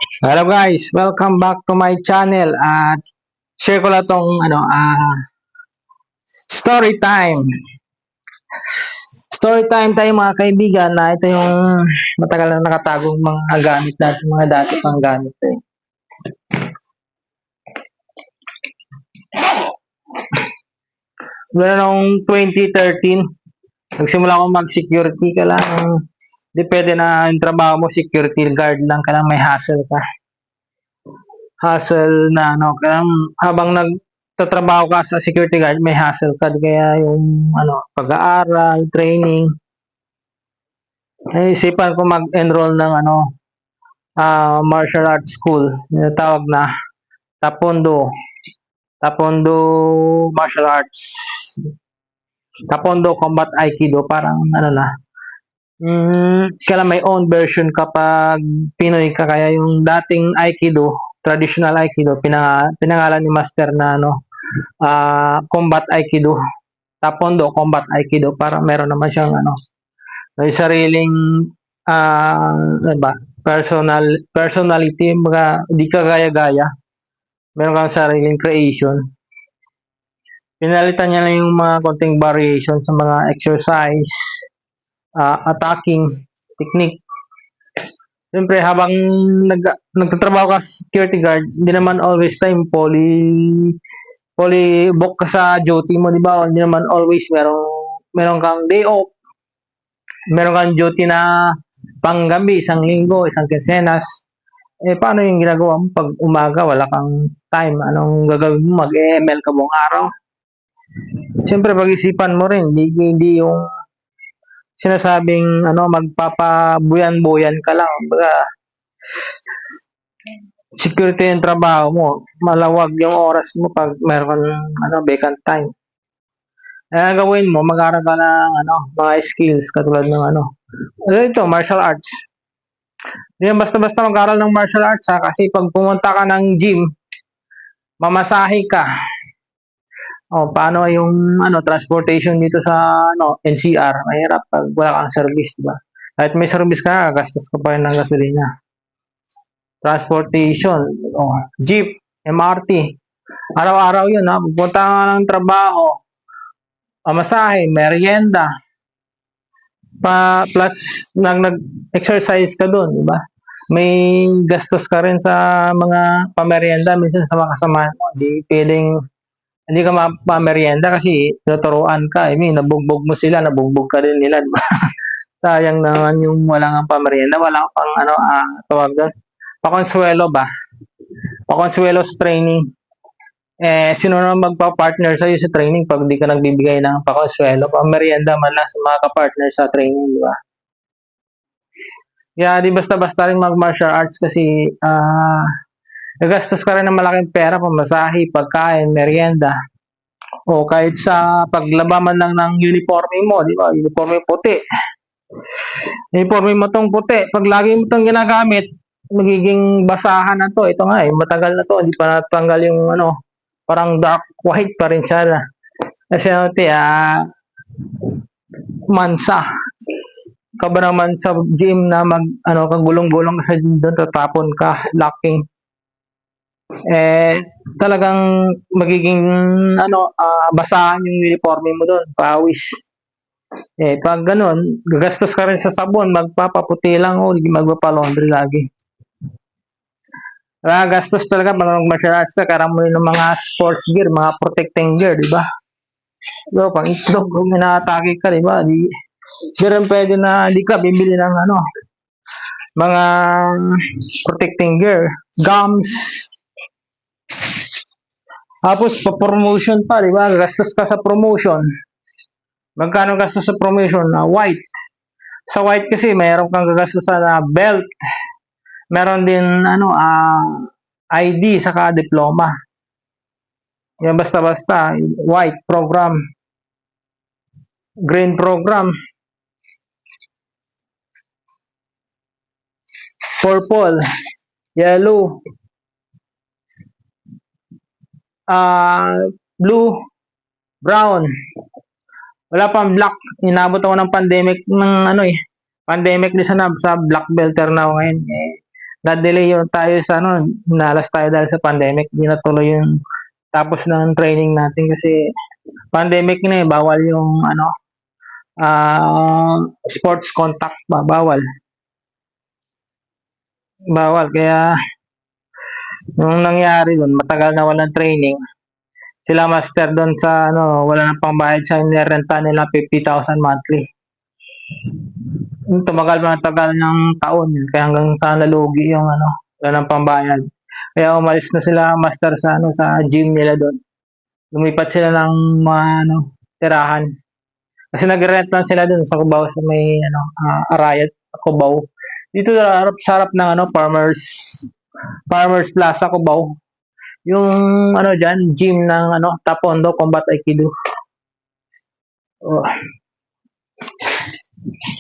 Hello guys, welcome back to my channel at share ko lang tong story time. Story time tayo mga kaibigan na ito yung matagal na nakatagong mga gamit natin, mga dati pang gamit eh. Mula noong 2013, nagsimula akong mag-security ka lang. Hindi pwede na yung trabaho mo, security guard lang ka lang, may hassle ka. Hassle na habang nagtatrabaho ka sa security guard, may hassle ka kaya yung pag-aaral, training. Isipan ko mag-enroll ng martial arts school. Tawag na Taekwondo martial arts. Taekwondo Combat Aikido, parang kaya may own version kapag Pinoy ka, kaya yung dating Aikido, traditional Aikido, pinangalan ni Master na Combat Aikido, Taekwondo Combat Aikido, para meron naman siyang may sariling personality, mga di ka gaya-gaya, meron kang sariling creation. Pinalitan niya lang yung mga konting variation sa mga exercise, attacking technique. Siyempre, habang nagtatrabaho ka security guard, hindi naman always time book ka sa duty mo, di ba? Hindi naman always meron kang day off. Meron kang duty na panggabi, isang linggo, isang kinsenas. Paano yung ginagawa mo pag umaga, wala kang time? Anong gagawin mo? Mag-ML ka buong araw? Siyempre, pag-isipan mo rin, hindi yung sinasabing magpapabuyan-buyan ka lang. Baga, security yung trabaho mo, malawag yung oras mo pag meron kang vacant time. Gawin mo, mag-aaral ka ng mga skills katulad ng ito, martial arts. Hindi basta-basta mag-aaral ng martial arts kasi pag pumunta ka ng gym, mamasahe ka. Paano yung transportation dito sa NCR? Mahirap pag wala kang service, diba? Kahit may service ka, gastos ka pa rin ng gasolina. Transportation, jeep, MRT. Araw-araw yun, pupunta ka ng trabaho, masahe, merienda, plus nag-exercise ka doon, diba? May gastos ka rin sa mga pamerienda, minsan sa mga kasama mo. Hindi ka mapamerienda kasi tuturuan ka. Nabugbog mo sila, nabugbog ka rin nila, diba? Sayang naman yung walang pamerienda, walang pang tawag doon, pakonsuelo ba? Pakonsuelo sa training. Sino naman magpa-partner sa'yo sa training pag di ka nagbibigay ng pakonsuelo? Pamerienda man lang sa mga ka-partner sa training, di ba? Kaya di basta-basta rin mag-martial arts kasi nagastos ka rin ng malaking pera, pamasahe, pagkain, merienda. O kahit sa paglaba man lang ng uniforme mo, di ba? Uniforme puti. Uniforme mo tong puti. Pag lagi mo tong ginagamit, magiging basahan na to. Ito nga matagal na to. Hindi pa natanggal yung parang dark white pa rin siya. Kasi mansa. Ka ba naman sa gym na kagulong-gulong sa gym doon, tatapon ka, locking. Talagang magiging basahan yung uniforme mo doon, pawis. Pag ganun, gagastos ka rin sa sabon, magpapaputi lang hindi magpapalaundry lagi. Gastos talaga pag mag-martial arts ka, kailangan mo rin ng mga sports gear, mga protecting gear, di ba? So, pang itlog, kung inaatake ka, di ba? Di rin pwede na di ka bibili ng mga protecting gear, gums. Tapos, pa-promotion pa, di ba? Gastos ka sa promotion. Magkano gastos sa promotion? White. Sa white kasi, mayroon kang gagastos sa belt. Meron din ID saka diploma. Yan basta-basta. White program, green program, purple, yellow, blue, brown. Wala pang black. Inabot ako ng pandemic ng pandemic din sa black belt na ngayon. na-delay yung tayo sa ano, nalas tayo dahil sa pandemic. Hindi natuloy yung tapos ng training natin kasi pandemic na eh, bawal yung ano, sports contact ba, bawal. Bawal, kaya yung nangyari doon, matagal na walang training. Sila master doon sa ano, wala nang pambayad sa inirenta nila 50,000 monthly. Tumagal na tagal ng taon yun, kaya hanggang sa nalugi yung ano, wala nang pambayad. Kaya umalis na sila master sa ano, sa gym nila doon. Lumipat sila ng mga ano, tirahan. Kasi nag-rent lang sila doon sa Cubao sa may ano, Arayat, Cubao. Dito sa harap ng ano, Farmers Plaza Cubao. Yung ano diyan, gym ng ano, Taekwondo Combat Aikido. Oh.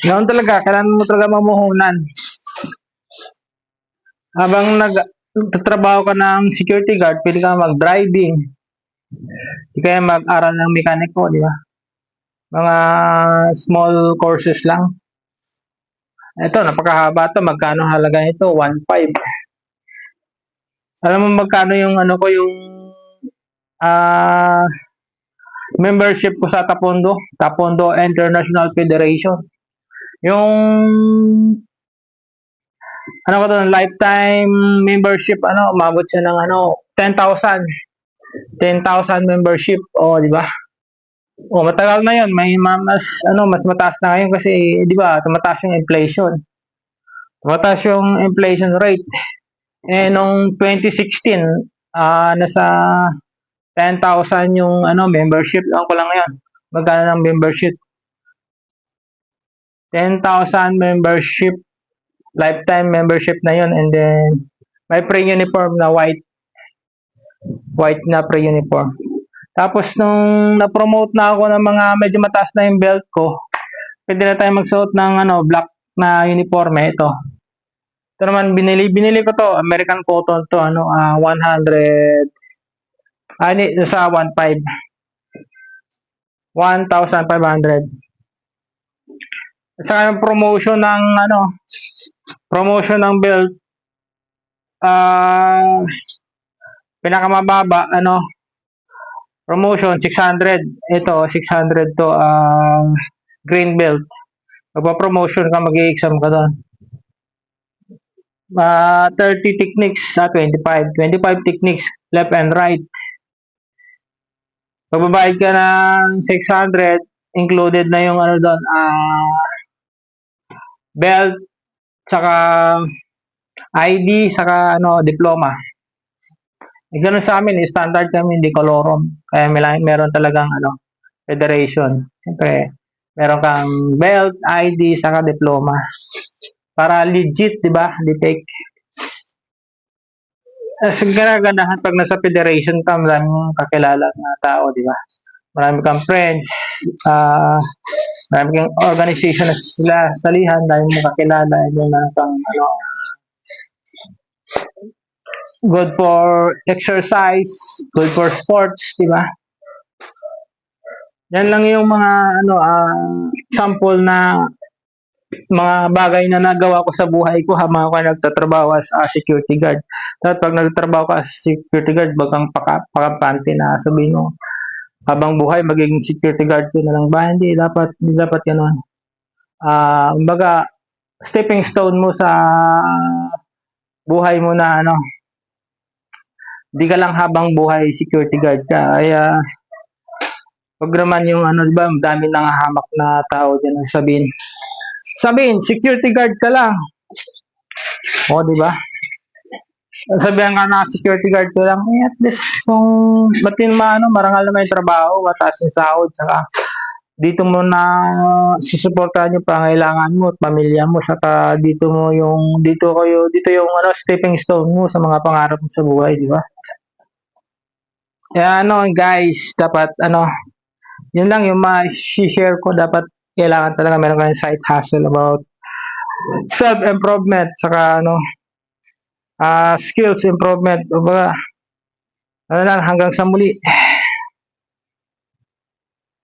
Noon talaga, kailangan mo talaga mamuhunan. Habang nagtatrabaho ka ng security guard, pwede ka mag-driving. Hindi kaya mag-aral ng mekaniko, di ba? Mga small courses lang. Ito, napakahaba to. Magkano halaga nito? 1.5. Alam mo magkano yung ano ko, yung membership ko sa Taekwondo International Federation. Yung ano ko doon, lifetime membership, ano, umabot siya ng ano, 10,000. 10,000 membership, di ba? Matagal na 'yon. May mas ano, mas mataas na ngayon kasi 'di ba, tumataas yung inflation. Tumataas yung inflation rate. Nung 2016, nasa 10,000 yung ano, membership. Lang ko lang ngayon. Magkano ng membership? 10,000 membership, lifetime membership na 'yon, and then may pre-uniform na white na pre-uniform. Tapos nung na-promote na ako ng mga medyo mataas na yung belt ko, pwede na tayo magsuot ng ano, black na uniforme. Ito naman binili ko to, American cotton to, ano, 100, sa 1.5, 1,500. Sa promotion ng ano, promotion ng belt, pinakamababa ano, promotion 600. Ito 600 to, green belt. Magpa-promotion ka, mag-i-exam ka doon. 30 techniques sa 25 techniques, left and right. Magbabayad ka ng 600, included na yung ano doon, belt, saka ID, saka ano, diploma. Ganun sa amin, standard kami, hindi kolorom. Kaya meron talagang ano, federation. Siyempre, meron kang belt, ID, saka diploma. Para legit, di ba? Detect. Ang ganagandahan pag nasa federation ka, marami mong kakilala na tao, di ba? Marami kang friends, marami kang organization na sila salihan, dahil mong kakilala, yung kang ano, good for exercise, good for sports, di ba? Yan lang yung mga ano, sample na mga bagay na nagawa ko sa buhay ko habang ako nagtatrabaho as a security guard. Dapat pag nagtatrabaho ka as security guard, wag kang pakapante na sabihin mo habang buhay magiging security guard ko na lang ba? Hindi dapat ganoon. Kumbaga, stepping stone mo sa buhay mo na ano, di ka lang habang buhay security guard ka. Kaya wag naman yung ano, diba, dami nang hamak na tao dyan sabihin, security guard ka lang. Di ba? Sabihan ka na security guard ka lang, at least kung batin marangal naman yung trabaho, mataas yung sahod, saka dito mo na susuportahan yung pangailangan mo at pamilya mo, saka dito yung ano, stepping stone mo sa mga pangarap mo sa buhay, di ba? Kaya ano, guys, dapat ano, yun lang yung ma-share ko. Dapat kailangan talaga meron kayong side hustle about self-improvement, saka ano, skills improvement. Ano lang, hanggang sa muli.